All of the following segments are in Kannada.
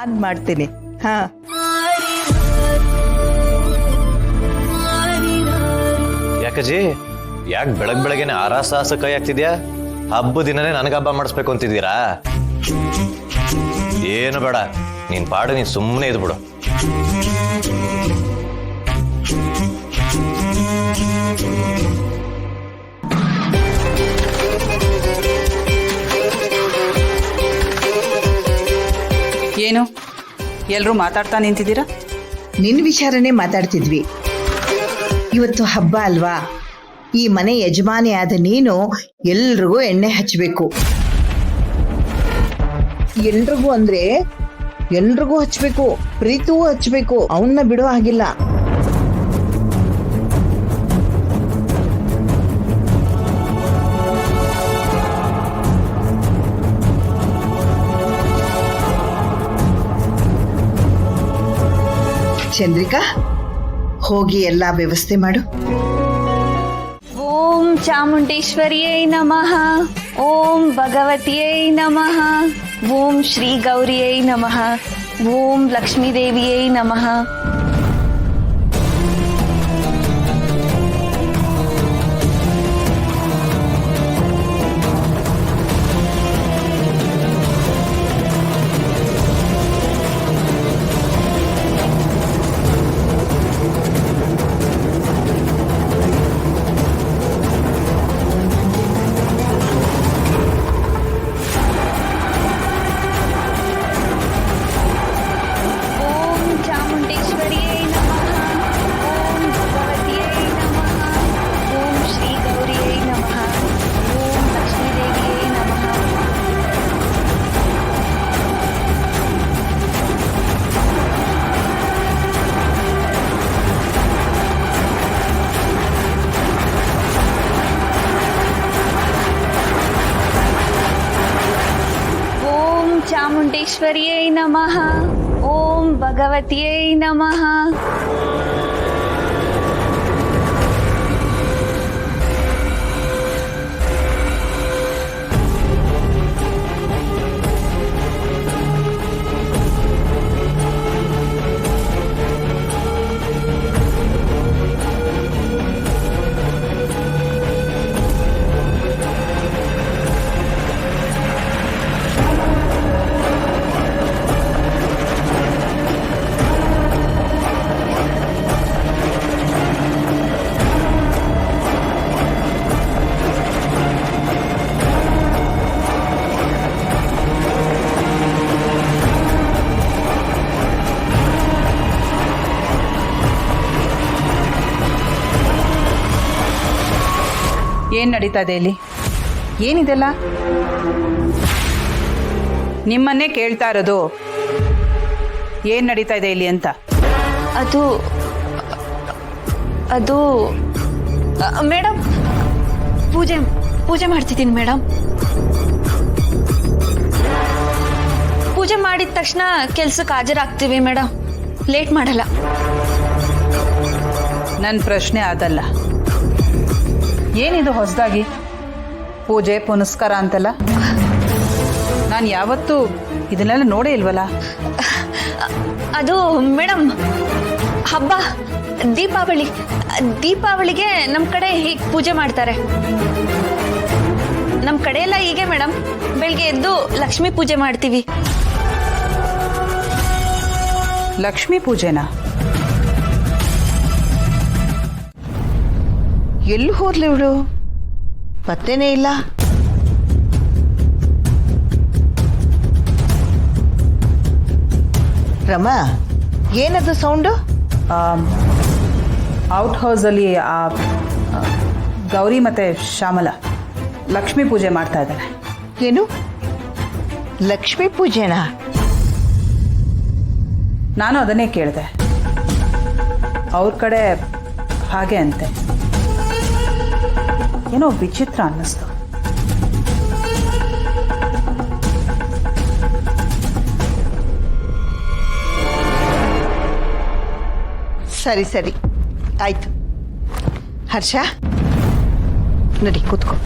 ನಾನ್ ಮಾಡ್ತೀನಿ. ಹಾ, ಯಾಕಜ್ಜಿ, ಯಾಕೆ ಬೆಳಗ್ಗೆನೆ ಆರಾಸಾಸ ಕೈ ಆಗ್ತಿದ್ಯಾ? ಹಬ್ಬ ದಿನನೇ ನನಗೆ ಹಬ್ಬ ಮಾಡಿಸ್ಬೇಕು ಅಂತಿದ್ದೀರಾ? ಏನು ಬೇಡ, ನೀನ್ ಪಾಡು ನೀನ್ ಸುಮ್ಮನೆ ಇದ್ಬಿಡು. ಏನು ಎಲ್ರೂ ಮಾತಾಡ್ತಾ ನಿಂತಿದ್ದೀರಾ? ನಿನ್ ವಿಚಾರನೆ ಮಾತಾಡ್ತಿದ್ವಿ. ಇವತ್ತು ಹಬ್ಬ ಅಲ್ವಾ, ಈ ಮನೆ ಯಜಮಾನಿ ಆದ ನೀನು ಎಲ್ರಿಗೂ ಎಣ್ಣೆ ಹಚ್ಚಬೇಕು. ಎಲ್ರಿಗೂ ಅಂದ್ರೆ ಎಲ್ರಿಗೂ ಹಚ್ಬೇಕು, ಪ್ರೀತಿಗೂ ಹಚ್ಬೇಕು, ಅವನ್ನ ಬಿಡೋ ಹಾಗಿಲ್ಲ. ಚಂದ್ರಿಕಾ, ಹೋಗಿ ಎಲ್ಲಾ ವ್ಯವಸ್ಥೆ ಮಾಡು. ಓಂ ಚಾಮುಂಡೇಶ್ವರಿಯೈ ನಮಃ, ಓಂ ಭಗವತಿಯೈ ನಮಃ, ಓಂ ಶ್ರೀ ಗೌರಿಯೈ ನಮಃ, ಓಂ ಲಕ್ಷ್ಮೀದೇವಿಯೈ ನಮಃ. ಚಾಮುಂಡೇಶ್ವರಿಯೈ ನಮಃ, ಓಂ ಭಗವತಿಯೈ ನಮಃ. ಏನ್ ನಡೀತಾ ಇದೆ ಇಲ್ಲಿ? ಏನಿದೆಲ್ಲ? ನಿಮ್ಮನ್ನೇ ಕೇಳ್ತಾ ಇರೋದು, ಏನ್ ನಡೀತಾ ಇದೆ ಇಲ್ಲಿ ಅಂತ. ಅದು ಅದು ಮೇಡಮ್, ಪೂಜೆ ಮಾಡ್ತಿದ್ದೀನಿ ಮೇಡಮ್. ಪೂಜೆ ಮಾಡಿದ ತಕ್ಷಣ ಕೆಲ್ಸಕ್ಕೆ ಹಾಜರಾಗ್ತೀವಿ ಮೇಡಮ್, ಲೇಟ್ ಮಾಡಲ್ಲ. ನನ್ನ ಪ್ರಶ್ನೆ ಅದಲ್ಲ. ಏನಿದು ಹೊಸದಾಗಿ ಪೂಜೆ ಪುನಸ್ಕಾರ ಅಂತೆಲ್ಲ? ನಾನು ಯಾವತ್ತೂ ಇದನ್ನೆಲ್ಲ ನೋಡೇ ಇಲ್ವಲ್ಲ. ಅದು ಮೇಡಮ್, ಹಬ್ಬ ದೀಪಾವಳಿಗೆ ನಮ್ಮ ಕಡೆ ಹೀಗೆ ಪೂಜೆ ಮಾಡ್ತಾರೆ. ನಮ್ಮ ಕಡೆ ಎಲ್ಲ ಹೀಗೆ ಮೇಡಮ್, ಬೆಳಿಗ್ಗೆ ಎದ್ದು ಲಕ್ಷ್ಮೀ ಪೂಜೆ ಮಾಡ್ತೀವಿ. ಲಕ್ಷ್ಮೀ ಪೂಜೆನಾ? ಎಲ್ಲಿ ಹೋದ್ಲಿ ಇವಳು? ಪತ್ತೆನೇ ಇಲ್ಲ. ರಮಾ, ಏನದು ಸೌಂಡು? ಔಟ್ ಹೌಸಲ್ಲಿ ಗೌರಿ ಮತ್ತೆ ಶ್ಯಾಮಲ ಲಕ್ಷ್ಮೀ ಪೂಜೆ ಮಾಡ್ತಾ ಇದ್ದಾರೆ. ಏನು ಲಕ್ಷ್ಮೀ ಪೂಜೆನಾ? ನಾನು ಅದನ್ನೇ ಕೇಳಿದೆ. ಅವ್ರ ಕಡೆ ಹಾಗೆ ಅಂತೆ. ಏನೋ ವಿಚಿತ್ರ ಅನ್ನಿಸ್ತು. ಸರಿ ಸರಿ ಆಯ್ತು. ಹರ್ಷ, ನಡಿ ಕೂತ್ಕೋ.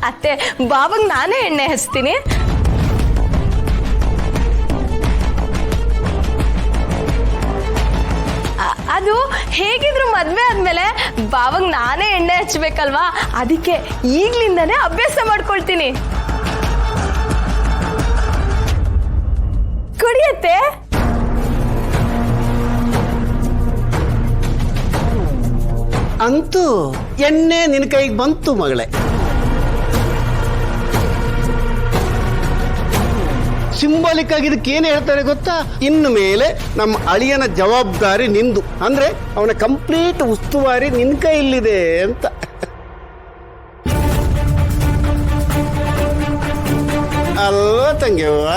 ಅತ್ತೆ ಬಾಬಂಗ್ ನಾನೇ ಎಣ್ಣೆ ಹಚ್ತೀನಿ. ಅದು ಹೇಗಿದ್ರು ಮದ್ವೆ ಆದ್ಮೇಲೆ ಬಾವಂಗ್ ನಾನೇ ಎಣ್ಣೆ ಹಚ್ಬೇಕಲ್ವಾ, ಅದಕ್ಕೆ ಈಗ್ಲಿಂದಾನೇ ಅಭ್ಯಾಸ ಮಾಡ್ಕೊಳ್ತೀನಿ. ಕುಡಿಯತ್ತೆ. ಅಂತೂ ಎಣ್ಣೆ ನಿನ್ನ ಕೈಗೆ ಬಂತು ಮಗಳೇ. ಸಿಂಬಾಲಿಕ್ ಆಗಿ ಇದಕ್ಕೆ ಏನು ಹೇಳ್ತಾರೆ ಗೊತ್ತಾ? ಇನ್ನು ಮೇಲೆ ನಮ್ಮ ಅಳಿಯನ ಜವಾಬ್ದಾರಿ ನಿಂದು, ಅಂದ್ರೆ ಅವನ ಕಂಪ್ಲೀಟ್ ಉಸ್ತುವಾರಿ ನಿನ್ ಕೈಯಲ್ಲಿದೆ ಅಂತ. ಅಲ್ವಾ ತಂಗ್ಯವ್ವ?